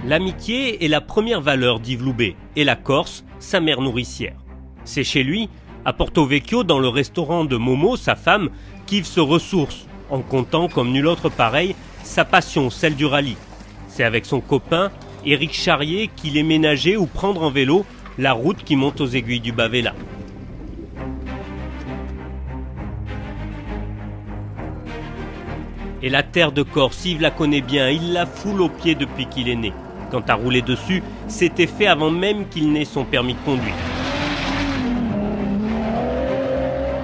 L'amitié est la première valeur d'Yves Loubet et la Corse, sa mère nourricière. C'est chez lui, à Porto Vecchio, dans le restaurant de Momo, sa femme, qu'Yves se ressource en comptant comme nul autre pareil sa passion, celle du rallye. C'est avec son copain, Éric Charrier, qu'il est ménager ou prendre en vélo la route qui monte aux aiguilles du Bavella. Et la terre de Corse, Yves la connaît bien, il la foule aux pieds depuis qu'il est né. Quant à rouler dessus, c'était fait avant même qu'il n'ait son permis de conduire.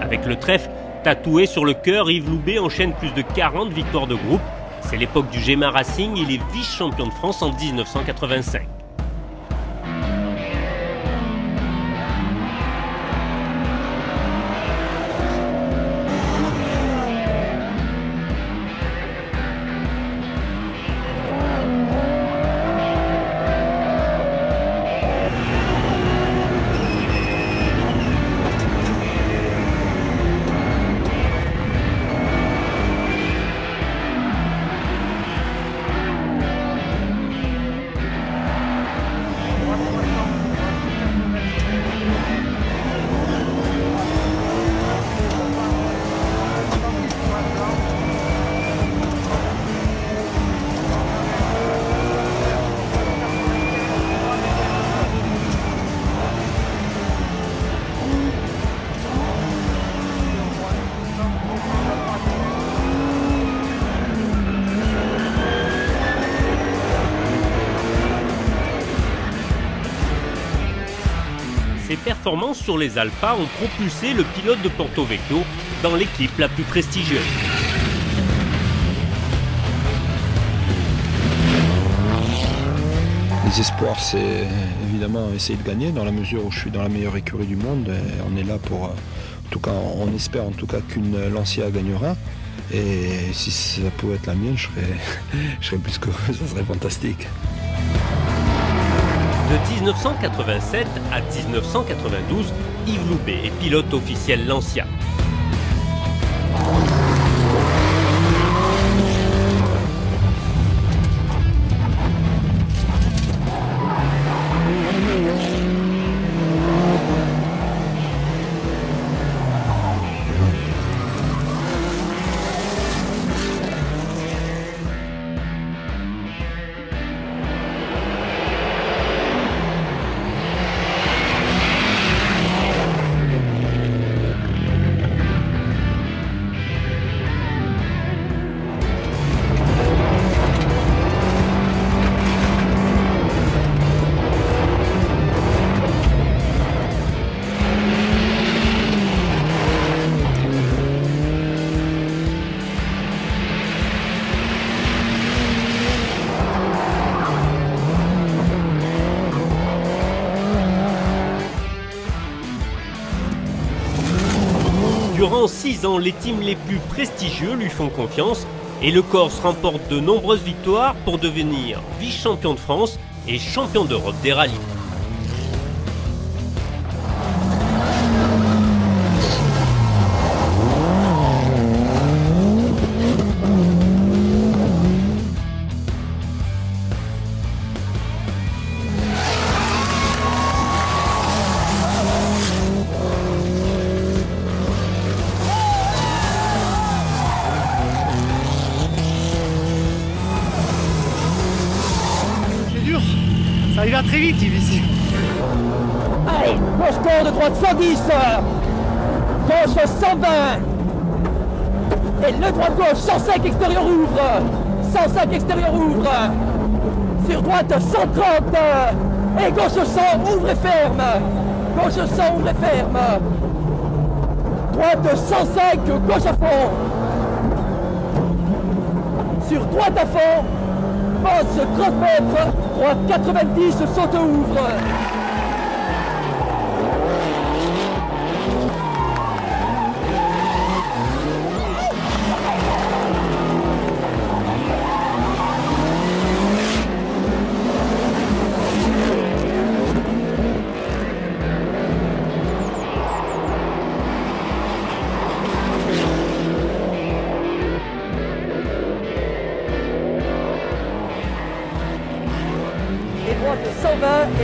Avec le trèfle tatoué sur le cœur, Yves Loubet enchaîne plus de 40 victoires de groupe. C'est l'époque du Géma Racing, il est vice-champion de France en 1985. Ses performances sur les Alphas ont propulsé le pilote de Porto Vecchio dans l'équipe la plus prestigieuse. Les espoirs, c'est évidemment essayer de gagner dans la mesure où je suis dans la meilleure écurie du monde. Et on est là pour, en tout cas, on espère en tout cas qu'une Lancia gagnera. Et si ça pouvait être la mienne, je serais plus qu'heureux, ça serait fantastique. De 1987 à 1992, Yves Loubet est pilote officiel Lancia. Durant 6 ans, les teams les plus prestigieux lui font confiance et le Corse remporte de nombreuses victoires pour devenir vice-champion de France et champion d'Europe des rallyes. Ça arrive très vite ici. Allez, gauche court de droite 110, gauche 120, et le droite-gauche 105 extérieur ouvre, 105 extérieur ouvre, sur droite 130, et gauche 100 ouvre et ferme, gauche 100 ouvre et ferme, droite 105 gauche à fond, sur droite à fond, passe 30 mètres, droite 90, saute ouvre.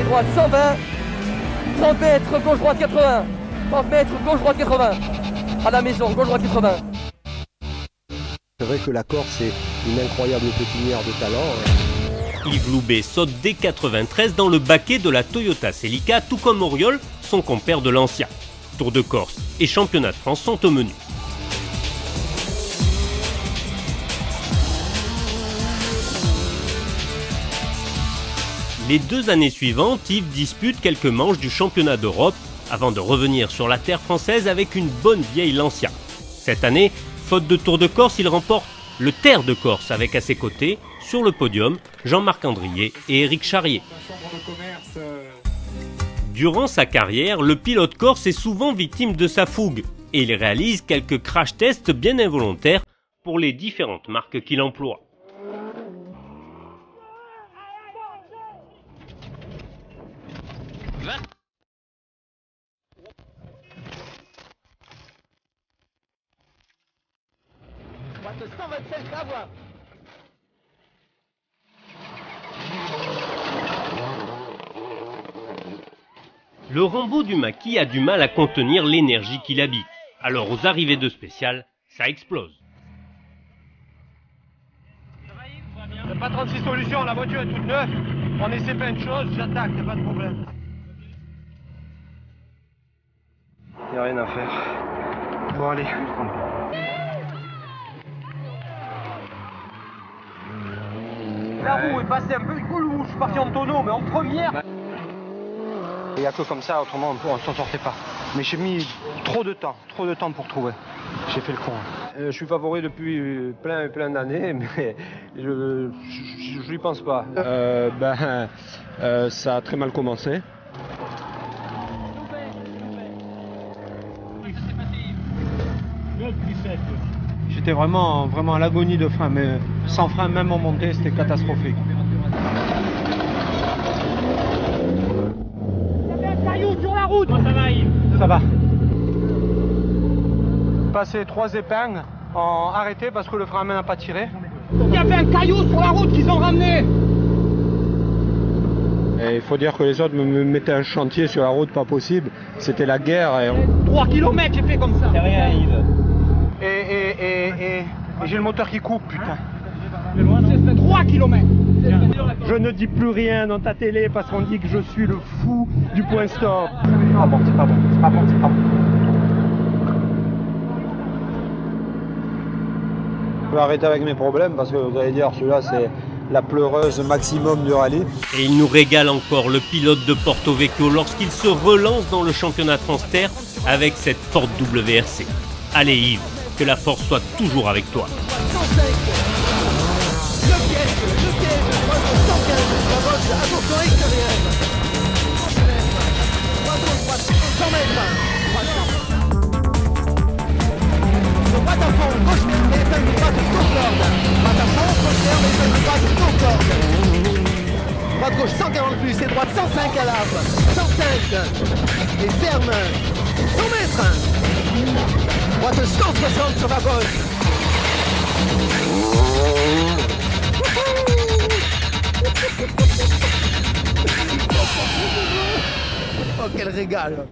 et droite 120. 30 mètres, gauche-droite 80. 30 mètres, gauche-droite 80. À la maison, gauche-droite 80. C'est vrai que la Corse est une incroyable pépinière de talent. Yves Loubet saute dès 93 dans le baquet de la Toyota Celica, tout comme Auriol, son compère de Lancia. Tour de Corse et championnat de France sont au menu. Les 2 années suivantes, Yves dispute quelques manches du championnat d'Europe avant de revenir sur la terre française avec une bonne vieille Lancia. Cette année, faute de Tour de Corse, il remporte le Terre de Corse avec à ses côtés, sur le podium, Jean-Marc Andrier et Éric Charrier. Durant sa carrière, le pilote corse est souvent victime de sa fougue et il réalise quelques crash tests bien involontaires pour les différentes marques qu'il emploie. Le Rambo du maquis a du mal à contenir l'énergie qui l'habite. Alors aux arrivées de spécial, ça explose. Y'a pas 36 solutions, la voiture est toute neuve. On essaie plein de choses, j'attaque, y'a pas de problème. Y'a rien à faire. Bon allez. La roue est passée un peu cool où je suis parti en tonneau, mais en première. Il n'y a que comme ça, autrement on s'en sortait pas. Mais j'ai mis trop de temps pour trouver. J'ai fait le con. Je suis favori depuis plein d'années, mais je lui pense pas. Ça a très mal commencé. J'étais vraiment à l'agonie de frein, mais sans frein même en montée, c'était catastrophique. Sur la route. Ça va, Yves? Ça va. Passer 3 épingles en arrêté parce que le frein à main n'a pas tiré. Il y avait un caillou sur la route qu'ils ont ramené. Et il faut dire que les autres me mettaient un chantier sur la route, pas possible. C'était la guerre. Et 3 km j'ai fait comme ça. C'est rien, Yves. Et j'ai le moteur qui coupe, putain. 3 km. Je ne dis plus rien dans ta télé parce qu'on dit que je suis le fou du point stop. Ah bon, c'est pas bon, c'est pas bon, c'est pas bon. Je vais arrêter avec mes problèmes parce que vous allez dire celui-là c'est la pleureuse maximum du rallye. Et il nous régale encore le pilote de Porto Vecchio lorsqu'il se relance dans le championnat de France Terre avec cette Ford WRC. Allez Yves, que la force soit toujours avec toi. Droite gauche 140 plus et droite 105 à l'arbre. 105 et ferme 100 mètres. Droite 160 sur la gauche. Oh quel régal.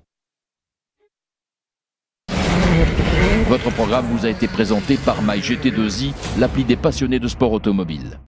Votre programme vous a été présenté par MyGT2i, l'appli des passionnés de sport automobile.